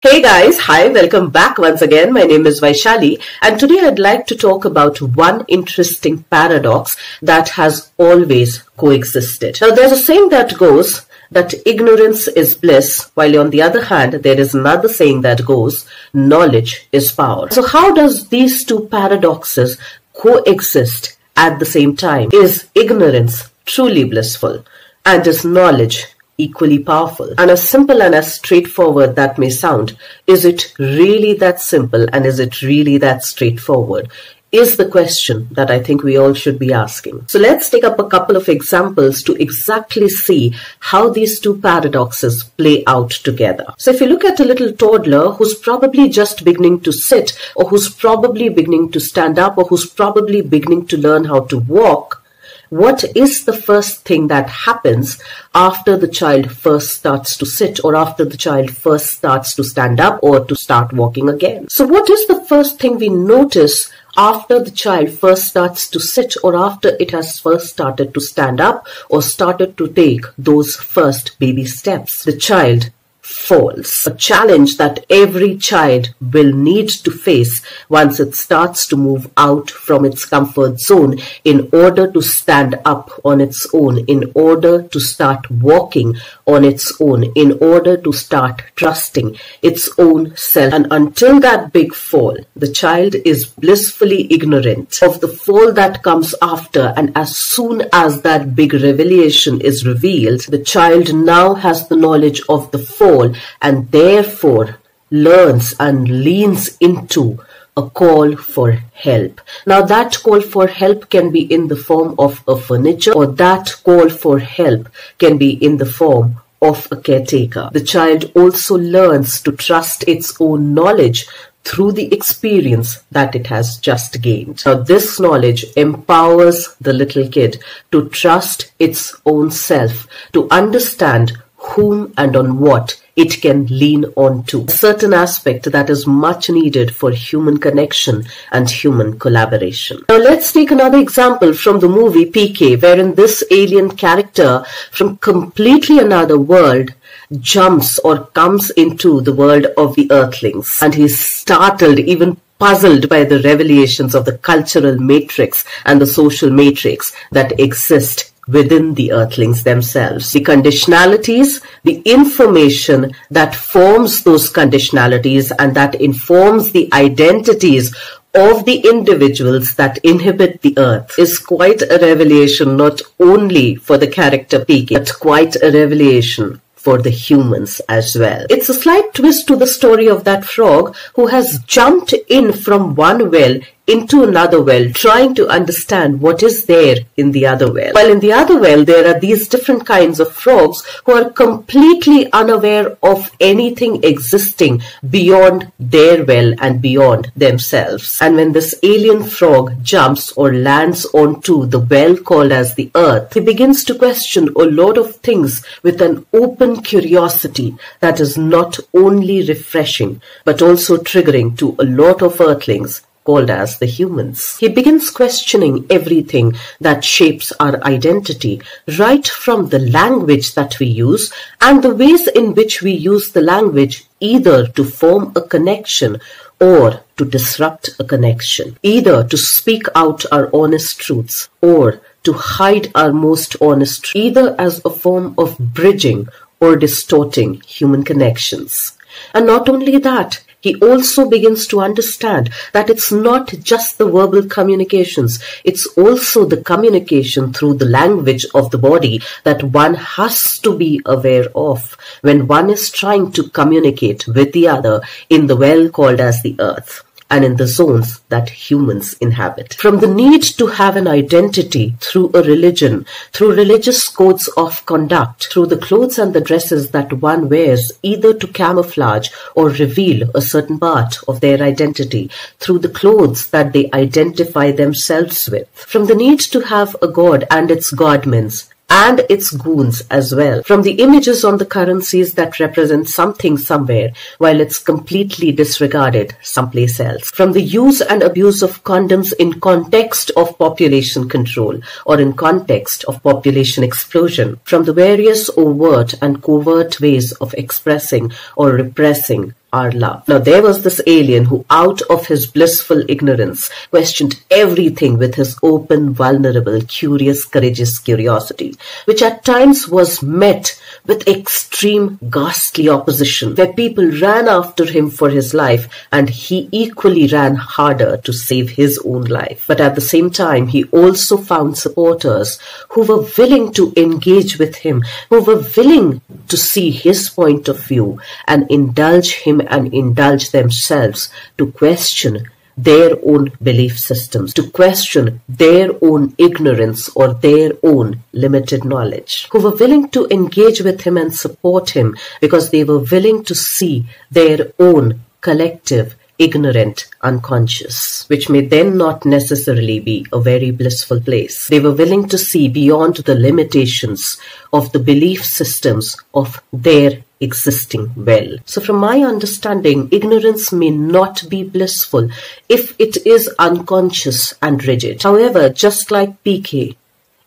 Hey guys, hi, welcome back once again. My name is Vaishali and today I'd like to talk about one interesting paradox that has always coexisted. Now there's a saying that goes that ignorance is bliss, while on the other hand there is another saying that goes knowledge is power. So how does these two paradoxes coexist at the same time? Is ignorance truly blissful and is knowledge equally powerful? And as simple and as straightforward that may sound, is it really that simple and is it really that straightforward? Is the question that I think we all should be asking. So let's take up a couple of examples to exactly see how these two paradoxes play out together. So if you look at a little toddler who's probably just beginning to sit, or who's probably beginning to stand up, or who's probably beginning to learn how to walk, what is the first thing that happens after the child first starts to sit, or after the child first starts to stand up or to start walking again? So what is the first thing we notice after the child first starts to sit, or after it has first started to stand up or started to take those first baby steps? The child falls. A challenge that every child will need to face once it starts to move out from its comfort zone in order to stand up on its own, in order to start walking on its own, in order to start trusting its own self. And until that big fall, the child is blissfully ignorant of the fall that comes after. And as soon as that big revelation is revealed, the child now has the knowledge of the fall and therefore learns and leans into a call for help. Now that call for help can be in the form of a furniture, or that call for help can be in the form of a caretaker. The child also learns to trust its own knowledge through the experience that it has just gained. Now this knowledge empowers the little kid to trust its own self, to understand whom and on what it can lean on to. A certain aspect that is much needed for human connection and human collaboration. Now let's take another example from the movie PK, wherein this alien character from completely another world jumps or comes into the world of the Earthlings, and he's startled, even puzzled by the revelations of the cultural matrix and the social matrix that exist within the Earthlings themselves. The conditionalities, the information that forms those conditionalities and that informs the identities of the individuals that inhabit the earth is quite a revelation, not only for the character PK, but quite a revelation for the humans as well. It's a slight twist to the story of that frog who has jumped in from one well into another well, trying to understand what is there in the other well. While in the other well, there are these different kinds of frogs who are completely unaware of anything existing beyond their well and beyond themselves. And when this alien frog jumps or lands onto the well called as the earth, he begins to question a lot of things with an open curiosity that is not only refreshing, but also triggering to a lot of earthlings called as the humans. He begins questioning everything that shapes our identity, right from the language that we use and the ways in which we use the language either to form a connection or to disrupt a connection, either to speak out our honest truths or to hide our most honest truths, either as a form of bridging or distorting human connections. And not only that, he also begins to understand that it's not just the verbal communications, it's also the communication through the language of the body that one has to be aware of when one is trying to communicate with the other in the well called as the earth, and in the zones that humans inhabit. From the need to have an identity through a religion, through religious codes of conduct, through the clothes and the dresses that one wears either to camouflage or reveal a certain part of their identity, through the clothes that they identify themselves with, from the need to have a god and its godmens, and its goons as well, from the images on the currencies that represent something somewhere while it's completely disregarded someplace else, from the use and abuse of condoms in context of population control or in context of population explosion, from the various overt and covert ways of expressing or repressing our love. Now there was this alien who, out of his blissful ignorance, questioned everything with his open, vulnerable, curious, courageous curiosity, which at times was met with extreme, ghastly opposition, where people ran after him for his life and he equally ran harder to save his own life. But at the same time, he also found supporters who were willing to engage with him, who were willing to see his point of view and indulge him and indulge themselves to question their own belief systems, to question their own ignorance or their own limited knowledge, who were willing to engage with him and support him because they were willing to see their own collective ignorant unconscious, which may then not necessarily be a very blissful place. They were willing to see beyond the limitations of the belief systems of their existing well. So from my understanding, ignorance may not be blissful if it is unconscious and rigid. However, just like PK,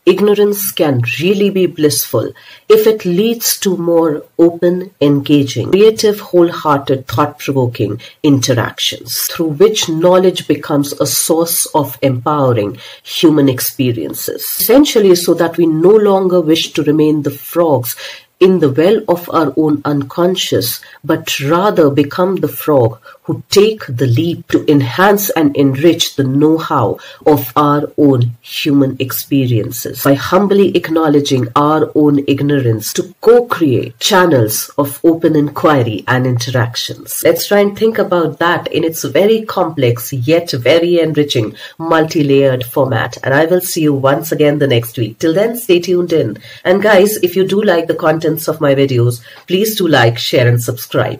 ignorance can really be blissful if it leads to more open, engaging, creative, wholehearted, thought-provoking interactions through which knowledge becomes a source of empowering human experiences. Essentially so that we no longer wish to remain the frogs in the well of our own unconscious, but rather become the frog who take the leap to enhance and enrich the know-how of our own human experiences by humbly acknowledging our own ignorance to co-create channels of open inquiry and interactions. Let's try and think about that in its very complex yet very enriching multi-layered format, and I will see you once again the next week. Till then, stay tuned in. And guys, if you do like the content of my videos, please do like, share and subscribe.